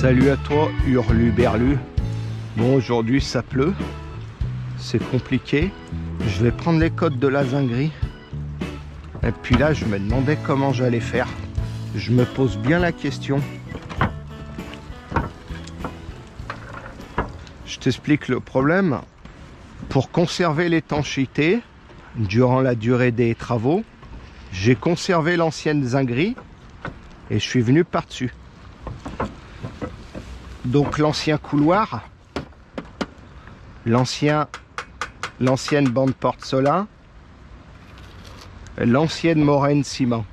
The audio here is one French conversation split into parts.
Salut à toi, Hurluberlu. Bon, aujourd'hui ça pleut, c'est compliqué. Je vais prendre les côtes de la Zingri. Et puis là, je me demandais comment j'allais faire. Je me pose bien la question. Je t'explique le problème. Pour conserver l'étanchéité durant la durée des travaux, j'ai conservé l'ancienne Zingri et je suis venu par-dessus. Donc l'ancien couloir, l'ancienne bande porte-solin, l'ancienne moraine ciment.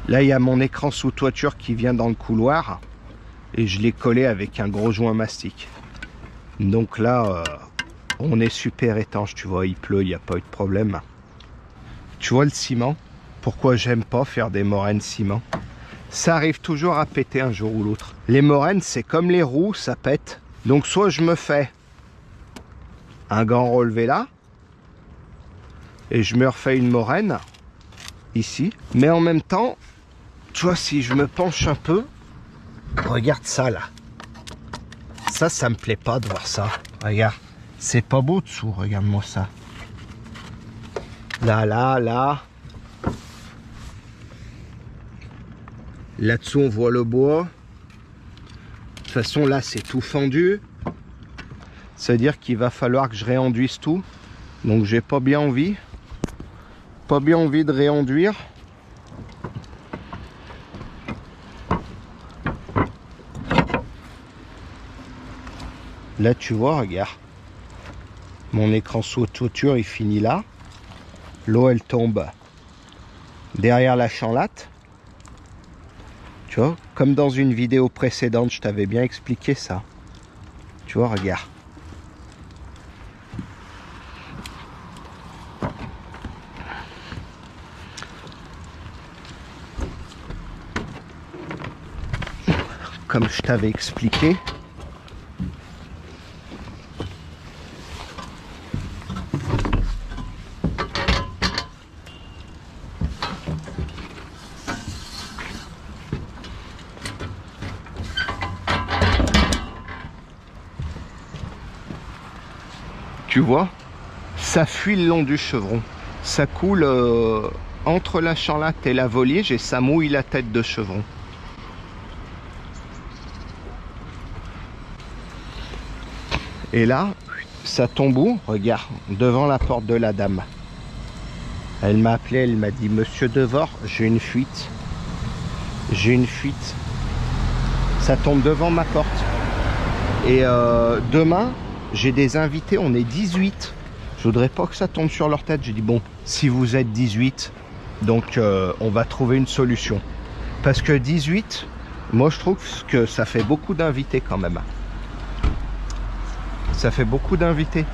Là, il y a mon écran sous toiture qui vient dans le couloir et je l'ai collé avec un gros joint mastic. Donc là, on est super étanche, tu vois, il pleut, il n'y a pas eu de problème. Tu vois le ciment, pourquoi j'aime pas faire des moraines ciment? Ça arrive toujours à péter un jour ou l'autre. Les moraines, c'est comme les roues, ça pète. Donc soit je me fais un grand relevé là, et je me refais une moraine, ici. Mais en même temps, tu vois, si je me penche un peu, regarde ça là. Ça me plaît pas de voir ça. Regarde, c'est pas beau dessous, regarde-moi ça. Là. Là-dessous, on voit le bois. De toute façon, là, c'est tout fendu. C'est-à-dire qu'il va falloir que je réenduise tout. Donc, j'ai pas bien envie. Pas bien envie de réenduire. Là, tu vois, regarde. Mon écran sous toiture, il finit là. L'eau, elle tombe derrière la chanlatte. Tu vois, comme dans une vidéo précédente, je t'avais bien expliqué ça. Tu vois, regarde. Comme je t'avais expliqué. Tu vois, ça fuit le long du chevron. Ça coule entre la chanlatte et la volige et ça mouille la tête de chevron. Et là, ça tombe où? Regarde, devant la porte de la dame. Elle m'a appelé, elle m'a dit: Monsieur Devor, j'ai une fuite. J'ai une fuite. Ça tombe devant ma porte. Et demain, j'ai des invités, on est 18. Je voudrais pas que ça tombe sur leur tête. J'ai dit, bon, si vous êtes 18, donc on va trouver une solution. Parce que 18, moi je trouve que ça fait beaucoup d'invités quand même. Ça fait beaucoup d'invités.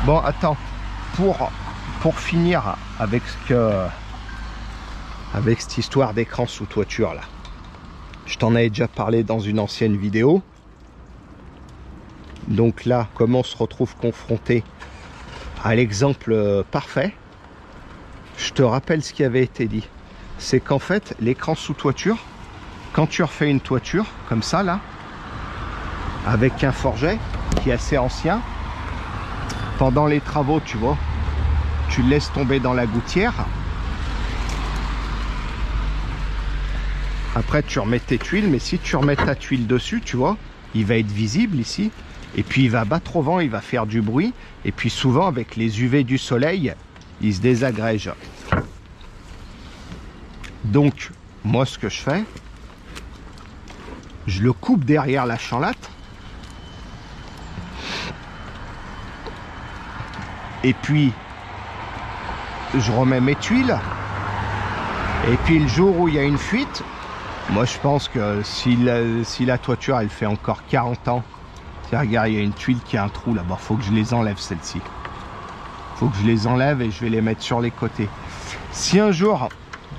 Bon, attends, pour finir avec avec cette histoire d'écran sous toiture là. Je t'en avais déjà parlé dans une ancienne vidéo. Donc là, comment on se retrouve confronté à l'exemple parfait, je te rappelle ce qui avait été dit. C'est qu'en fait, l'écran sous toiture, quand tu refais une toiture, comme ça là, avec un forget qui est assez ancien, pendant les travaux, tu vois, tu le laisses tomber dans la gouttière. Après, tu remets tes tuiles, mais si tu remets ta tuile dessus, tu vois, il va être visible ici. Et puis il va battre au vent, il va faire du bruit. Et puis souvent avec les UV du soleil, il se désagrège. Donc moi ce que je fais, je le coupe derrière la chanlatte. Et puis je remets mes tuiles. Et puis le jour où il y a une fuite, moi je pense que si la toiture elle fait encore 40 ans, regarde, il y a une tuile qui a un trou là-bas. Faut que je les enlève, celles-ci. Faut que je les enlève et je vais les mettre sur les côtés. Si un jour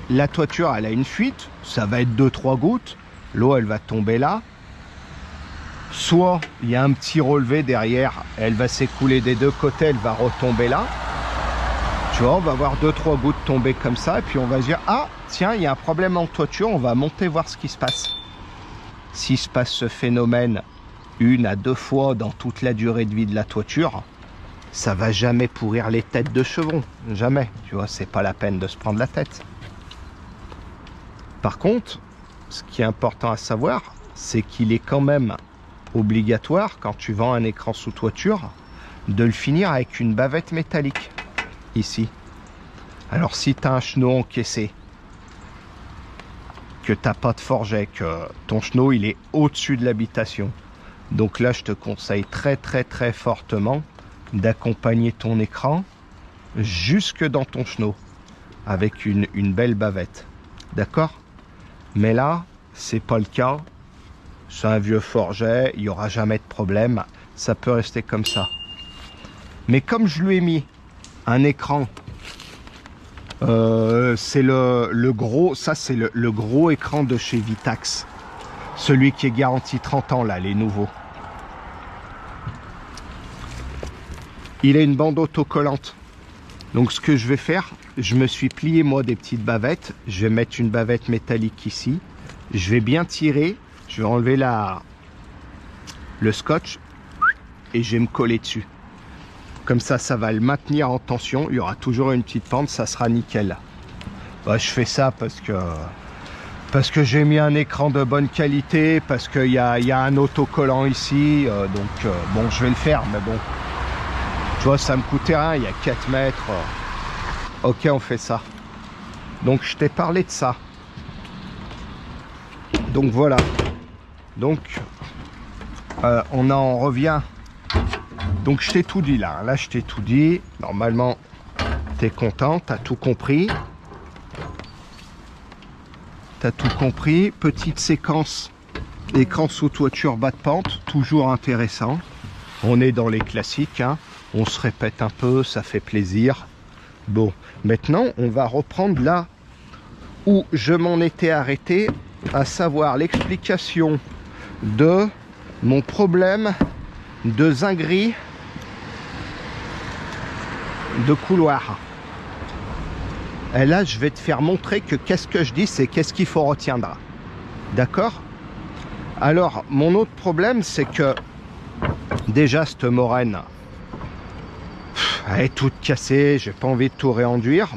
la toiture elle a une fuite, ça va être 2-3 gouttes. L'eau elle va tomber là. Soit il y a un petit relevé derrière, elle va s'écouler des deux côtés, elle va retomber là. Tu vois, on va voir 2-3 gouttes tomber comme ça. Et puis on va se dire, ah tiens, il y a un problème en toiture, on va monter voir ce qui se passe. s'il se passe ce phénomène 1 à 2 fois dans toute la durée de vie de la toiture, ça va jamais pourrir les têtes de chevrons. Jamais. Tu vois, c'est pas la peine de se prendre la tête. Par contre, ce qui est important à savoir, c'est qu'il est quand même obligatoire, quand tu vends un écran sous toiture, de le finir avec une bavette métallique. Ici. Alors si tu as un chenot encaissé, que tu n'as pas de forget, que ton chenot il est au-dessus de l'habitation, donc là je te conseille très fortement d'accompagner ton écran jusque dans ton chenot avec une belle bavette. D'accord? Mais là, c'est pas le cas. C'est un vieux forget, il n'y aura jamais de problème. Ça peut rester comme ça. Mais comme je lui ai mis un écran, c'est le gros, ça c'est le gros écran de chez Vitax. Celui qui est garanti 30 ans là, les nouveaux. Il a une bande autocollante. Donc ce que je vais faire, je me suis plié moi des petites bavettes. Je vais mettre une bavette métallique ici. Je vais bien tirer. Je vais enlever le scotch et je vais me coller dessus. Comme ça, ça va le maintenir en tension. Il y aura toujours une petite pente, ça sera nickel. Bah, je fais ça parce que j'ai mis un écran de bonne qualité, parce qu'il y a un autocollant ici. Bon, je vais le faire, mais bon. Tu vois, ça me coûtait rien, il y a 4 mètres. Ok, on fait ça. Donc, je t'ai parlé de ça. Donc, voilà. Donc, on en revient. Donc, je t'ai tout dit là. Là, je t'ai tout dit. Normalement, tu es content, tu as tout compris. Tu as tout compris. Petite séquence. Écran sous toiture bas de pente. Toujours intéressant. On est dans les classiques, hein. On se répète un peu, ça fait plaisir. Bon, maintenant, on va reprendre là où je m'en étais arrêté, à savoir l'explication de mon problème de zinguerie de couloir. Et là, je vais te faire montrer que qu'est-ce que je dis, c'est qu'est-ce qu'il faut retenir. D'accord? Alors, mon autre problème, c'est que déjà, cette moraine, elle est toute cassée, j'ai pas envie de tout réenduire.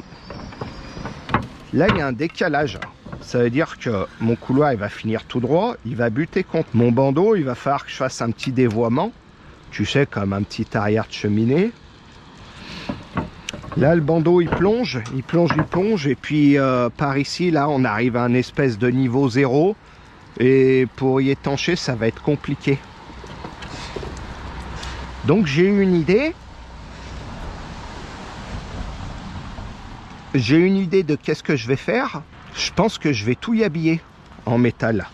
Là, il y a un décalage. Ça veut dire que mon couloir, il va finir tout droit, il va buter contre mon bandeau, il va falloir que je fasse un petit dévoiement. Tu sais, comme un petit arrière de cheminée. Là, le bandeau, il plonge, et puis par ici, là, on arrive à un espèce de niveau 0. Et pour y étancher, ça va être compliqué. Donc, j'ai eu une idée. J'ai une idée de qu'est-ce que je vais faire. Je pense que je vais tout y habiller en métal.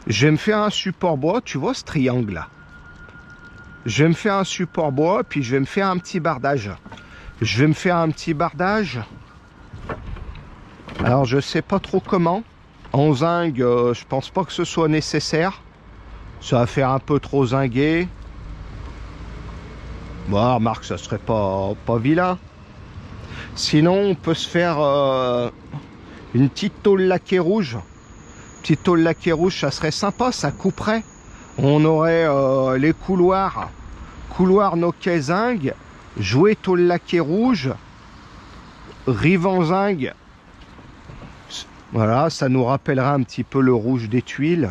Je vais me faire un support bois, tu vois ce triangle là. Je vais me faire un support bois, puis je vais me faire un petit bardage. Je vais me faire un petit bardage. Alors je sais pas trop comment. En zinc, je pense pas que ce soit nécessaire. Ça va faire un peu trop zingué. Bon, remarque, ça serait pas vilain. Sinon, on peut se faire une petite tôle laquée rouge. Petite tôle laquée rouge, ça serait sympa, ça couperait. On aurait les couloirs noquet zinc, jouet tôle laquée rouge, rive en zinc. Voilà, ça nous rappellera un petit peu le rouge des tuiles.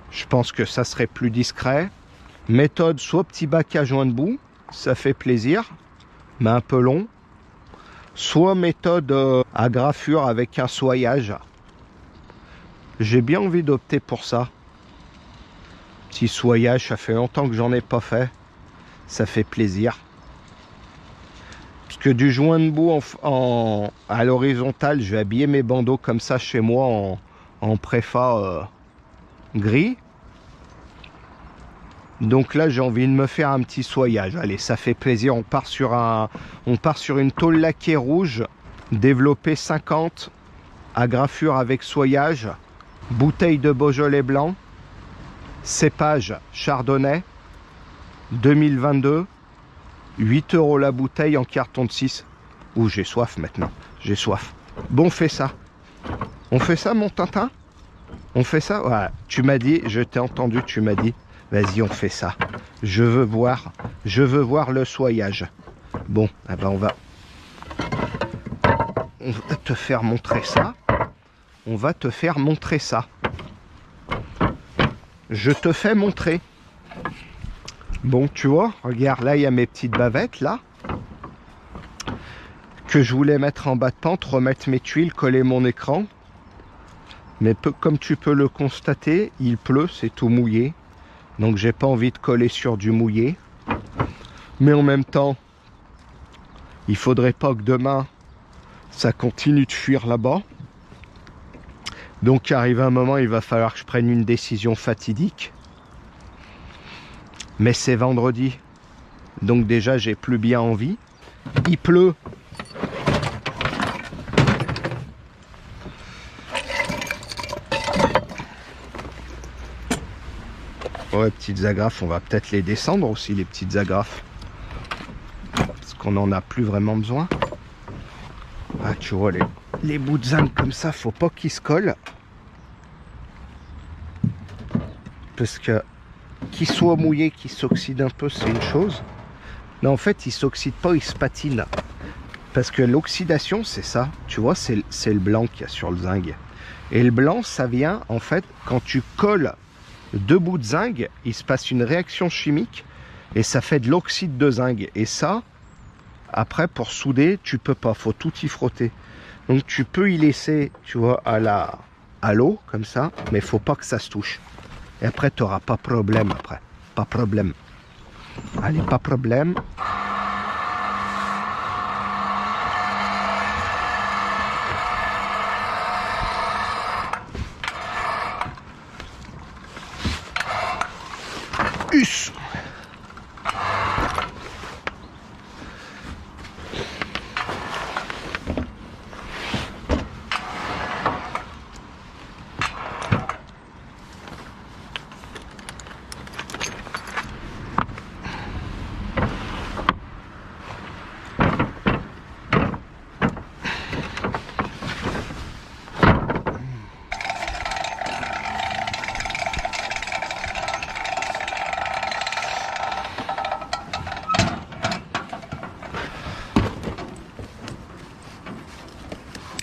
Je pense que ça serait plus discret. Méthode soit petit bac à joint debout, ça fait plaisir, mais un peu long. Soit méthode à graffure avec un soyage. J'ai bien envie d'opter pour ça. Petit soyage, ça fait longtemps que j'en ai pas fait. Ça fait plaisir. Parce que du joint debout à l'horizontale, je vais habiller mes bandeaux comme ça chez moi en préfa gris. Donc là, j'ai envie de me faire un petit soyage. Allez, ça fait plaisir. On part sur une tôle laquée rouge, développée 50, à graffure avec soyage, bouteille de Beaujolais blanc, cépage Chardonnay, 2022, 8 € la bouteille en carton de 6. Ouh, j'ai soif maintenant. J'ai soif. Bon, on fait ça. On fait ça, mon Tintin? On fait ça? Ouais. Tu m'as dit, je t'ai entendu, tu m'as dit, vas-y, on fait ça. Je veux voir le soyage. Bon, eh ben on va te faire montrer ça. On va te faire montrer ça. Je te fais montrer. Bon, tu vois, regarde, là, il y a mes petites bavettes, là. Que je voulais mettre en bas de pente, remettre mes tuiles, coller mon écran. Mais comme tu peux le constater, il pleut, c'est tout mouillé. Donc, j'ai pas envie de coller sur du mouillé. Mais en même temps, il faudrait pas que demain, ça continue de fuir là-bas. Donc, arrive un moment, il va falloir que je prenne une décision fatidique. Mais c'est vendredi. Donc déjà, j'ai plus bien envie. Il pleut. Ouais, petites agrafes, on va peut-être les descendre aussi, les petites agrafes. Parce qu'on n'en a plus vraiment besoin. Ah, tu vois, les bouts de zinc comme ça, faut pas qu'ils se collent. Parce que qu'ils soient mouillés, qu'ils s'oxydent un peu, c'est une chose. Mais en fait, ils s'oxydent pas, ils se patinent. Parce que l'oxydation, c'est ça. Tu vois, c'est le blanc qu'il y a sur le zinc. Et le blanc, ça vient, en fait, quand tu colles deux bouts de zinc, il se passe une réaction chimique et ça fait de l'oxyde de zinc. Et ça, après, pour souder, tu peux pas. Faut tout y frotter. Donc, tu peux y laisser, tu vois, à l'eau, comme ça. Mais faut pas que ça se touche. Et après, tu n'auras pas de problème après. Pas de problème. Allez, pas de problème. Us.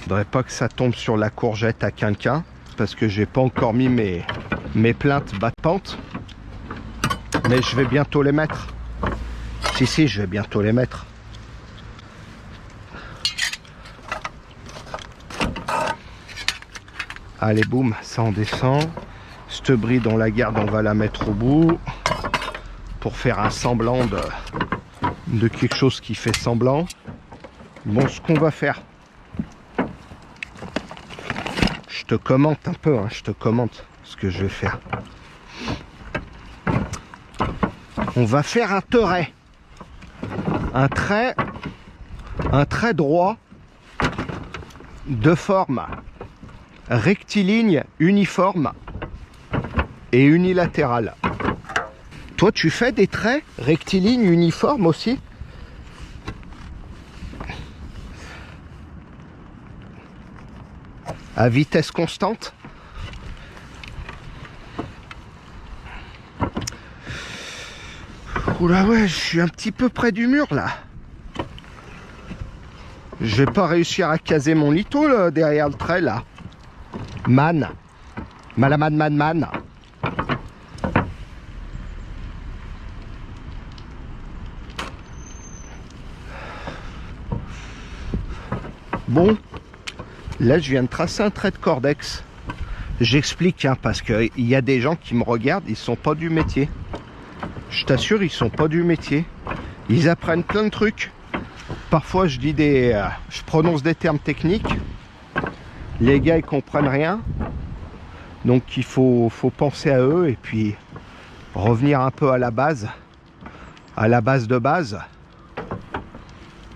Faudrait pas que ça tombe sur la courgette à quelqu'un parce que j'ai pas encore mis mes plaintes bas de pente, mais je vais bientôt les mettre. Si, je vais bientôt les mettre. Allez, boum, ça en descend. Cette bride, on la garde, on va la mettre au bout pour faire un semblant de quelque chose qui fait semblant. Bon, ce qu'on va faire, je te commente un peu, hein, je te commente ce que je vais faire. On va faire un trait. Un trait droit de forme rectiligne, uniforme et unilatérale. Toi, tu fais des traits rectilignes, uniformes aussi? À vitesse constante? Oula, ouais, je suis un petit peu près du mur là. Je vais pas réussir à caser mon litho là, derrière le trait là. Man. Man. Bon. Là, je viens de tracer un trait de cordex. J'explique, hein, parce qu'il y a des gens qui me regardent, ils sont pas du métier. Je t'assure, ils sont pas du métier. Ils apprennent plein de trucs. Parfois, je prononce des termes techniques. Les gars, ils comprennent rien. Donc, il faut penser à eux et puis revenir un peu à la base de base.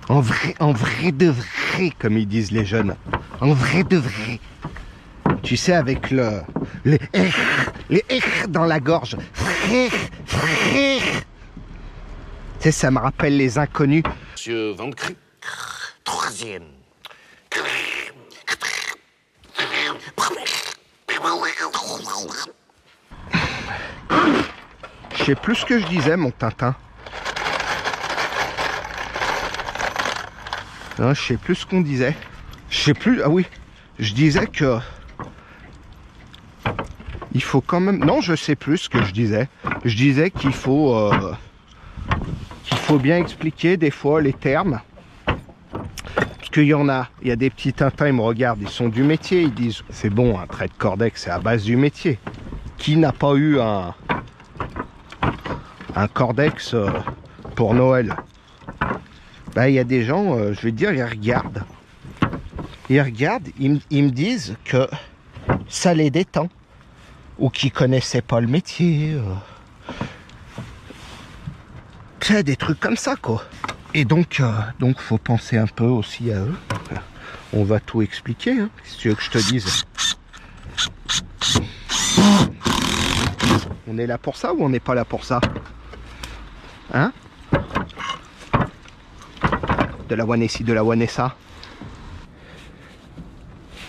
En vrai de vrai, comme ils disent les jeunes. En vrai de vrai. Tu sais, avec les R dans la gorge. Frère. Tu sais, ça me rappelle les inconnus. Monsieur Van Cru, troisième. Je sais plus ce que je disais, mon Tintin. Non, je sais plus ce qu'on disait. Je sais plus. Ah oui, je disais que il faut quand même. Non, je sais plus ce que je disais. Je disais qu'il faut bien expliquer des fois les termes. Parce qu'il y en a. Il y a des petits Tintins, ils me regardent, ils sont du métier. Ils disent c'est bon, un trait de cordex, c'est à base du métier. Qui n'a pas eu un cordex pour Noël? Ben, il y a des gens, je vais dire, ils regardent. Ils regardent, ils me disent que ça les détend. Ou qu'ils connaissaient pas le métier. C'est des trucs comme ça, quoi. Et donc faut penser un peu aussi à eux. On va tout expliquer, hein, si tu veux que je te dise. On est là pour ça ou on n'est pas là pour ça? Hein? De la one et ci, de la one et ça.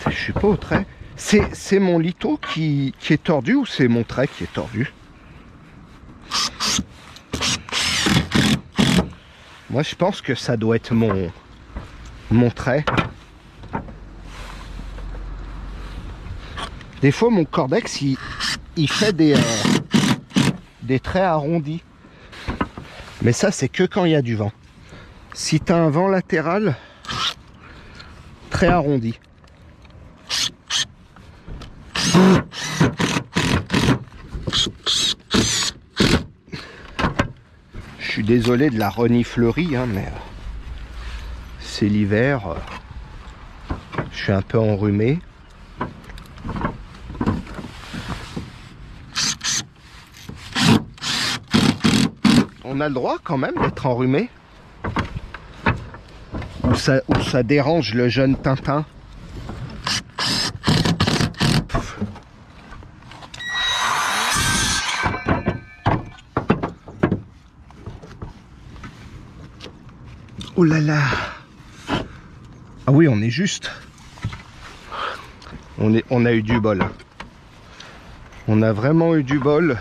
Je suis pas au trait. C'est mon litho qui est tordu ou c'est mon trait qui est tordu? Moi je pense que ça doit être mon trait. Des fois mon cordex il fait des traits arrondis. Mais ça c'est que quand il y a du vent. Si tu as un vent latéral, très arrondi. Je suis désolé de la reniflerie, hein, mais c'est l'hiver. Je suis un peu enrhumé. On a le droit quand même d'être enrhumé. Ou ça dérange le jeune Tintin. Oh là là. Ah oui, on est juste. On a eu du bol. On a vraiment eu du bol.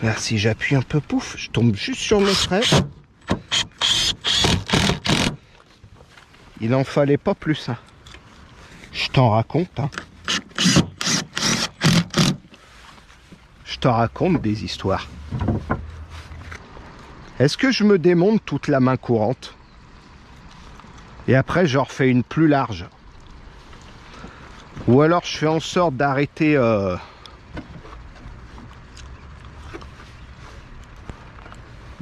Là, si j'appuie un peu, pouf, je tombe juste sur mes traits. Il en fallait pas plus. Hein. Je t'en raconte. Hein. Je te raconte des histoires. Est-ce que je me démonte toute la main courante? Et après, je refais une plus large. Ou alors, je fais en sorte d'arrêter...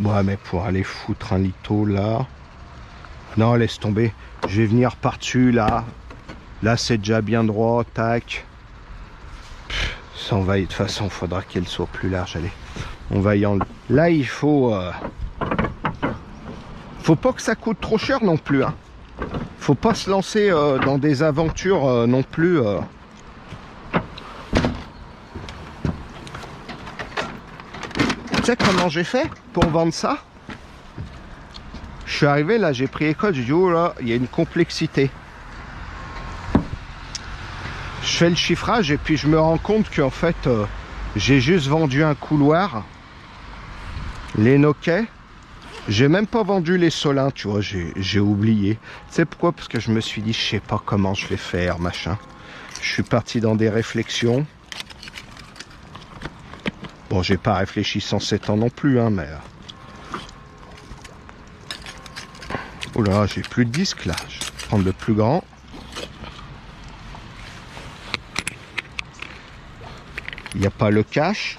Ouais, mais pour aller foutre un litho là... Non, laisse tomber. Je vais venir par-dessus là. Là, c'est déjà bien droit. Tac. Ça, on va y... De toute façon, il faudra qu'elle soit plus large. Allez, on va y enlever. Là, il faut... Faut pas que ça coûte trop cher non plus. Hein. Faut pas se lancer dans des aventures non plus. Tu sais comment j'ai fait pour vendre ça? Je suis arrivé là, j'ai pris les codes, j'ai dit oh là, il y a une complexité. Je fais le chiffrage et puis je me rends compte qu'en fait j'ai juste vendu un couloir, les noquets, j'ai même pas vendu les solins, tu vois, j'ai oublié. Tu sais pourquoi? Parce que je me suis dit je sais pas comment je vais faire, machin. Je suis parti dans des réflexions. Bon, j'ai pas réfléchi 107 ans non plus, hein, mais... Oh là, j'ai plus de disque, là. Je vais prendre le plus grand. Il n'y a pas le cache.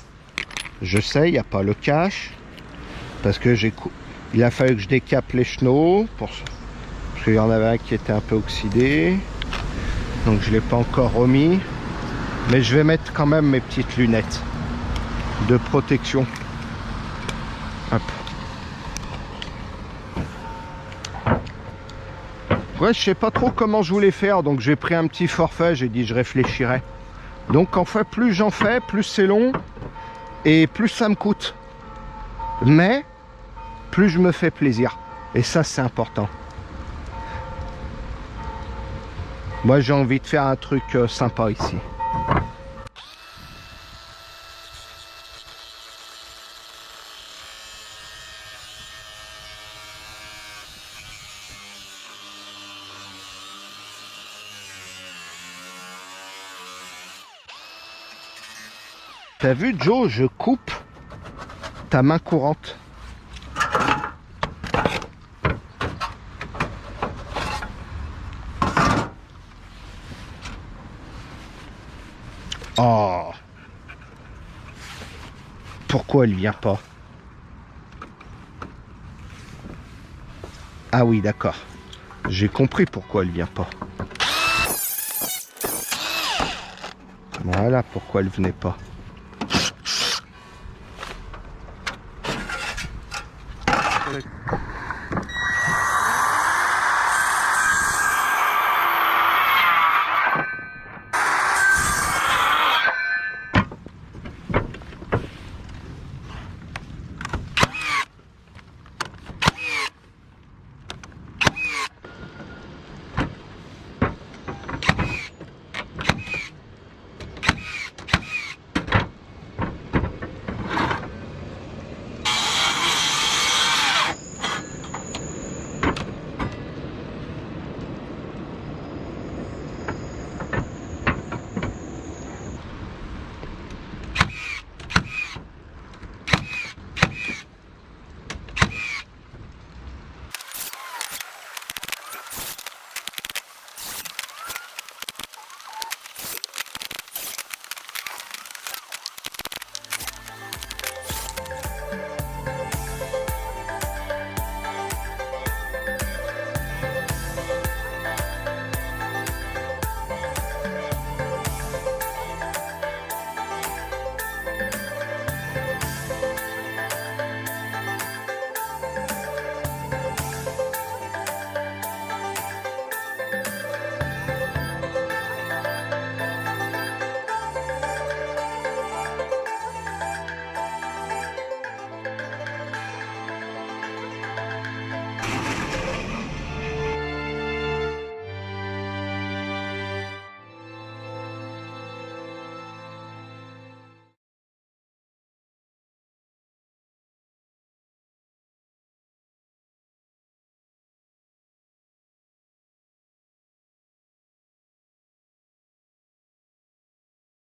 Je sais, il n'y a pas le cache. Parce que il a fallu que je décape les chenaux. Parce qu'il y en avait un qui était un peu oxydé. Donc, je ne l'ai pas encore remis. Mais je vais mettre quand même mes petites lunettes de protection. Hop. Ouais, je sais pas trop comment je voulais faire, donc j'ai pris un petit forfait, j'ai dit je réfléchirai. Donc en fait, plus j'en fais, plus c'est long et plus ça me coûte. Mais plus je me fais plaisir. Et ça, c'est important. Moi j'ai envie de faire un truc sympa ici. T'as vu Joe, je coupe ta main courante. Oh. Pourquoi elle vient pas? Ah oui, d'accord. J'ai compris pourquoi elle vient pas. Voilà pourquoi elle venait pas.